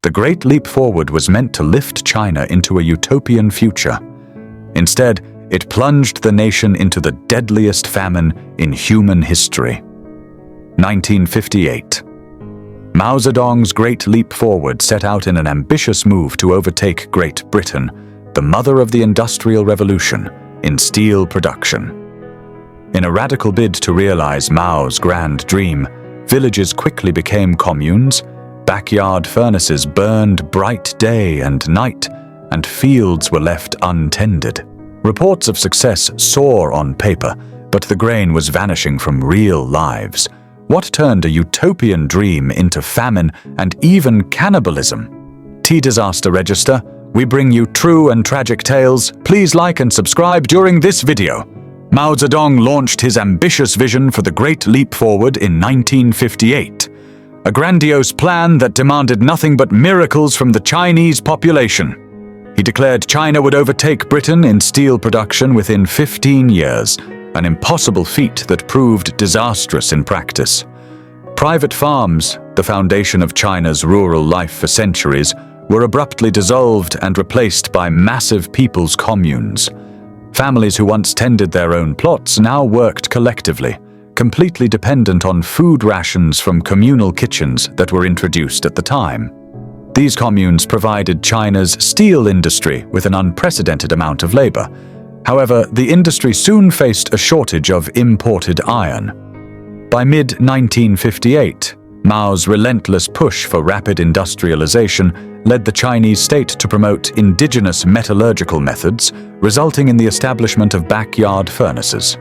The Great Leap Forward was meant to lift China into a utopian future. Instead, it plunged the nation into the deadliest famine in human history. 1958. Mao Zedong's Great Leap Forward set out in an ambitious move to overtake Great Britain, the mother of the Industrial Revolution, in steel production. In a radical bid to realize Mao's grand dream, villages quickly became communes, backyard furnaces burned bright day and night, and fields were left untended. Reports of success soar on paper, but the grain was vanishing from real lives. What turned a utopian dream into famine and even cannibalism? Disaster Register, we bring you true and tragic tales. Please like and subscribe during this video. Mao Zedong launched his ambitious vision for the Great Leap Forward in 1958. A grandiose plan that demanded nothing but miracles from the Chinese population. He declared China would overtake Britain in steel production within 15 years, an impossible feat that proved disastrous in practice. Private farms, the foundation of China's rural life for centuries, were abruptly dissolved and replaced by massive people's communes. Families who once tended their own plots now worked collectively, completely dependent on food rations from communal kitchens that were introduced at the time. These communes provided China's steel industry with an unprecedented amount of labor. However, the industry soon faced a shortage of imported iron. By mid-1958, Mao's relentless push for rapid industrialization led the Chinese state to promote indigenous metallurgical methods, resulting in the establishment of backyard furnaces.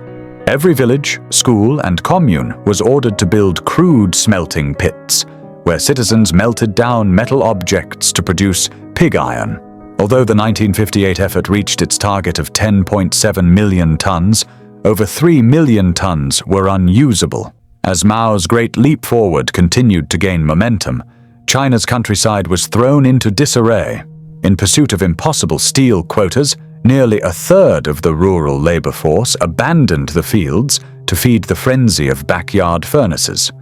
Every village, school, and commune was ordered to build crude smelting pits, where citizens melted down metal objects to produce pig iron. Although the 1958 effort reached its target of 10.7 million tons, over 3 million tons were unusable. As Mao's Great Leap Forward continued to gain momentum, China's countryside was thrown into disarray. In pursuit of impossible steel quotas, nearly a third of the rural labor force abandoned the fields to feed the frenzy of backyard furnaces.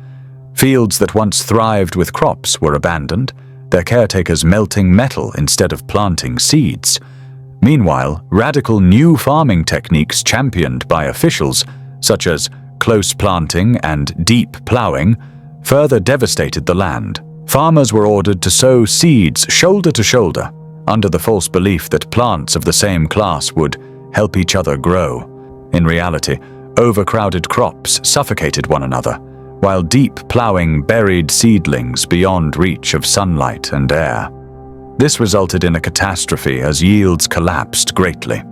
Fields that once thrived with crops were abandoned, their caretakers melting metal instead of planting seeds. Meanwhile, radical new farming techniques championed by officials, such as close planting and deep plowing, further devastated the land. Farmers were ordered to sow seeds shoulder to shoulder, under the false belief that plants of the same class would help each other grow. In reality, overcrowded crops suffocated one another, while deep plowing buried seedlings beyond reach of sunlight and air. This resulted in a catastrophe as yields collapsed greatly,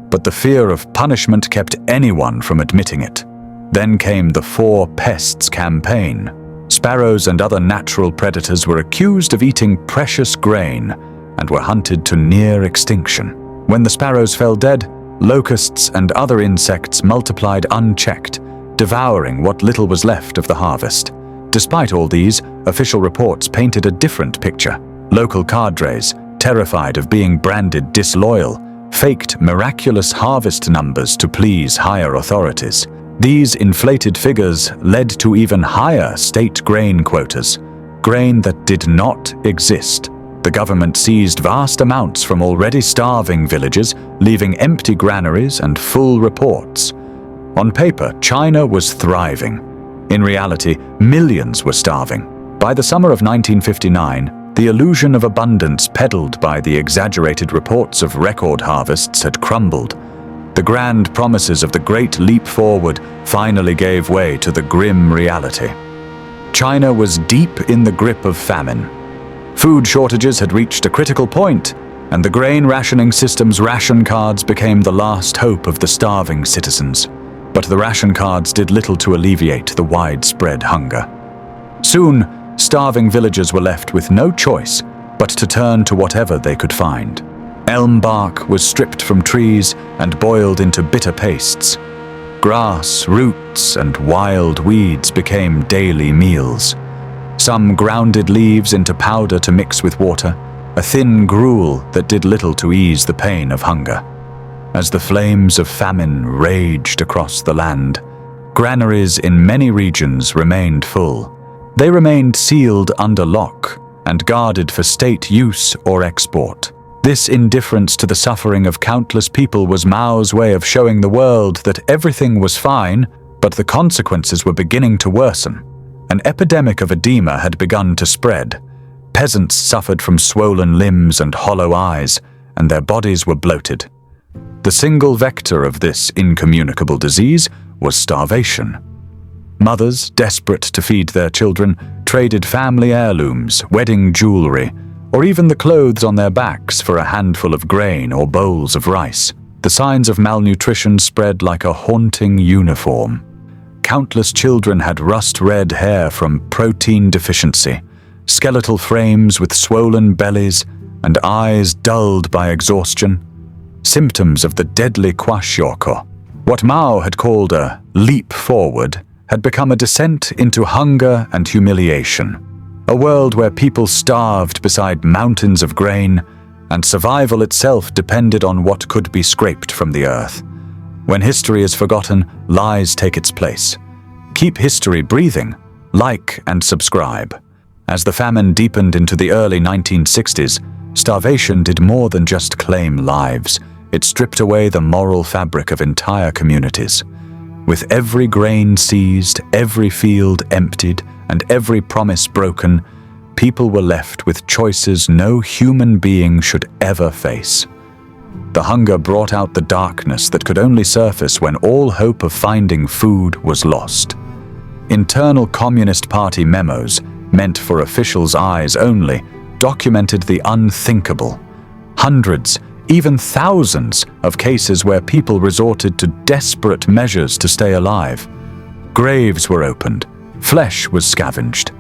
but the fear of punishment kept anyone from admitting it. Then came the Four Pests campaign. Sparrows and other natural predators were accused of eating precious grain and were hunted to near extinction. When the sparrows fell dead, locusts and other insects multiplied unchecked, devouring what little was left of the harvest. Despite all these, official reports painted a different picture. Local cadres, terrified of being branded disloyal, faked miraculous harvest numbers to please higher authorities. These inflated figures led to even higher state grain quotas, grain that did not exist. The government seized vast amounts from already starving villages, leaving empty granaries and full reports. On paper, China was thriving. In reality, millions were starving. By the summer of 1959, the illusion of abundance peddled by the exaggerated reports of record harvests had crumbled. The grand promises of the Great Leap Forward finally gave way to the grim reality. China was deep in the grip of famine. Food shortages had reached a critical point, and the grain rationing system's ration cards became the last hope of the starving citizens. But the ration cards did little to alleviate the widespread hunger. Soon, starving villagers were left with no choice but to turn to whatever they could find. Elm bark was stripped from trees and boiled into bitter pastes. Grass, roots, and wild weeds became daily meals. Some grounded leaves into powder to mix with water, a thin gruel that did little to ease the pain of hunger. As the flames of famine raged across the land, granaries in many regions remained full. They remained sealed under lock, and guarded for state use or export. This indifference to the suffering of countless people was Mao's way of showing the world that everything was fine, but the consequences were beginning to worsen. An epidemic of edema had begun to spread. Peasants suffered from swollen limbs and hollow eyes, and their bodies were bloated. The single vector of this incommunicable disease was starvation. Mothers, desperate to feed their children, traded family heirlooms, wedding jewelry, or even the clothes on their backs for a handful of grain or bowls of rice. The signs of malnutrition spread like a haunting uniform. Countless children had rust-red hair from protein deficiency, skeletal frames with swollen bellies, and eyes dulled by exhaustion. Symptoms of the deadly kwashiorkor. What Mao had called a leap forward had become a descent into hunger and humiliation. A world where people starved beside mountains of grain, and survival itself depended on what could be scraped from the earth. When history is forgotten, lies take its place. Keep history breathing. Like and subscribe. As the famine deepened into the early 1960s, starvation did more than just claim lives. It stripped away the moral fabric of entire communities. With every grain seized, every field emptied, and every promise broken, people were left with choices no human being should ever face. The hunger brought out the darkness that could only surface when all hope of finding food was lost. Internal Communist Party memos, meant for officials' eyes only, documented the unthinkable. Hundreds, even thousands of cases where people resorted to desperate measures to stay alive. Graves were opened, flesh was scavenged,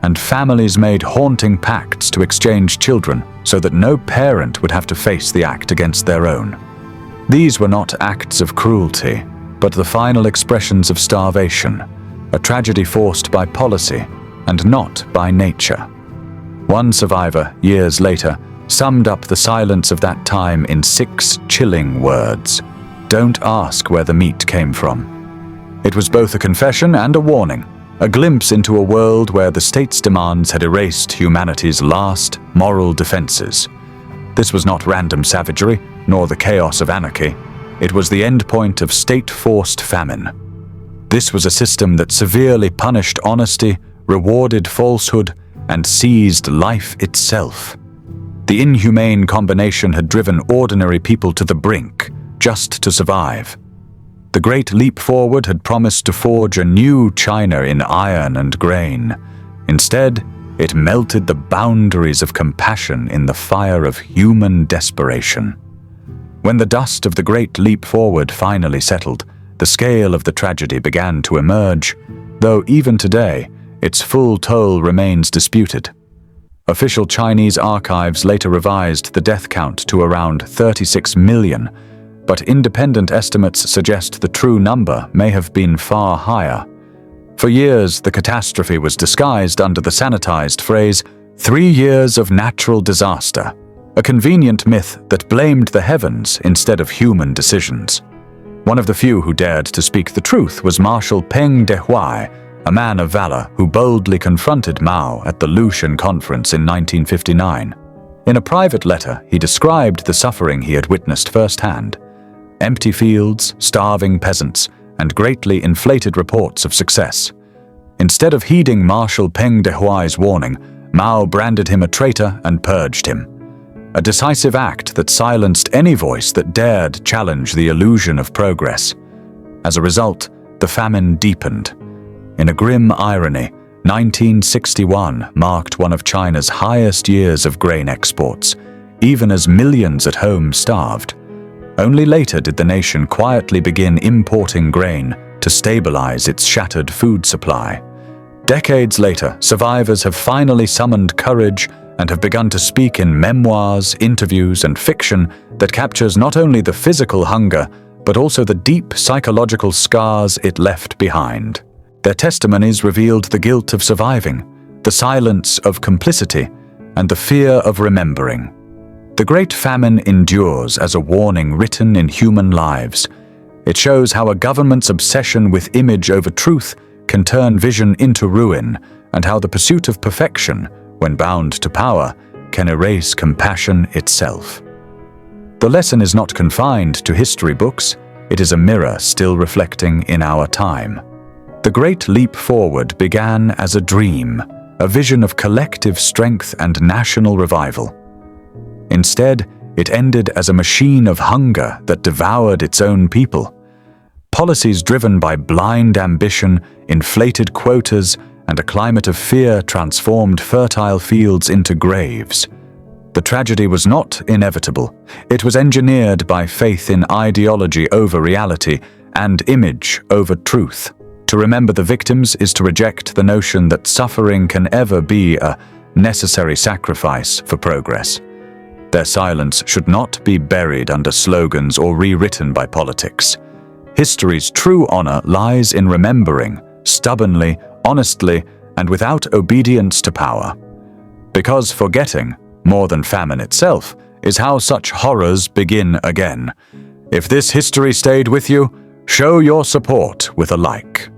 and families made haunting pacts to exchange children so that no parent would have to face the act against their own. These were not acts of cruelty, but the final expressions of starvation, a tragedy forced by policy and not by nature. One survivor, years later, summed up the silence of that time in 6 chilling words: "Don't ask where the meat came from." It was both a confession and a warning, a glimpse into a world where the state's demands had erased humanity's last moral defenses. This was not random savagery, nor the chaos of anarchy. It was the endpoint of state-forced famine. This was a system that severely punished honesty, rewarded falsehood, and seized life itself. The inhumane combination had driven ordinary people to the brink, just to survive. The Great Leap Forward had promised to forge a new China in iron and grain. Instead, it melted the boundaries of compassion in the fire of human desperation. When the dust of the Great Leap Forward finally settled, the scale of the tragedy began to emerge, though even today, its full toll remains disputed. Official Chinese archives later revised the death count to around 36 million, but independent estimates suggest the true number may have been far higher. For years, the catastrophe was disguised under the sanitized phrase, 3 years of natural disaster, a convenient myth that blamed the heavens instead of human decisions. One of the few who dared to speak the truth was Marshal Peng Dehuai, a man of valor who boldly confronted Mao at the Lushan Conference in 1959. In a private letter, he described the suffering he had witnessed firsthand: empty fields, starving peasants, and greatly inflated reports of success. Instead of heeding Marshal Peng Dehuai's warning, Mao branded him a traitor and purged him. A decisive act that silenced any voice that dared challenge the illusion of progress. As a result, the famine deepened. In a grim irony, 1961 marked one of China's highest years of grain exports, even as millions at home starved. Only later did the nation quietly begin importing grain to stabilize its shattered food supply. Decades later, survivors have finally summoned courage and have begun to speak in memoirs, interviews, and fiction that captures not only the physical hunger, but also the deep psychological scars it left behind. Their testimonies revealed the guilt of surviving, the silence of complicity, and the fear of remembering. The Great Famine endures as a warning written in human lives. It shows how a government's obsession with image over truth can turn vision into ruin, and how the pursuit of perfection, when bound to power, can erase compassion itself. The lesson is not confined to history books, it is a mirror still reflecting in our time. The Great Leap Forward began as a dream, a vision of collective strength and national revival. Instead, it ended as a machine of hunger that devoured its own people. Policies driven by blind ambition, inflated quotas, and a climate of fear transformed fertile fields into graves. The tragedy was not inevitable. It was engineered by faith in ideology over reality and image over truth. To remember the victims is to reject the notion that suffering can ever be a necessary sacrifice for progress. Their silence should not be buried under slogans or rewritten by politics. History's true honor lies in remembering, stubbornly, honestly, and without obedience to power. Because forgetting, more than famine itself, is how such horrors begin again. If this history stayed with you, show your support with a like.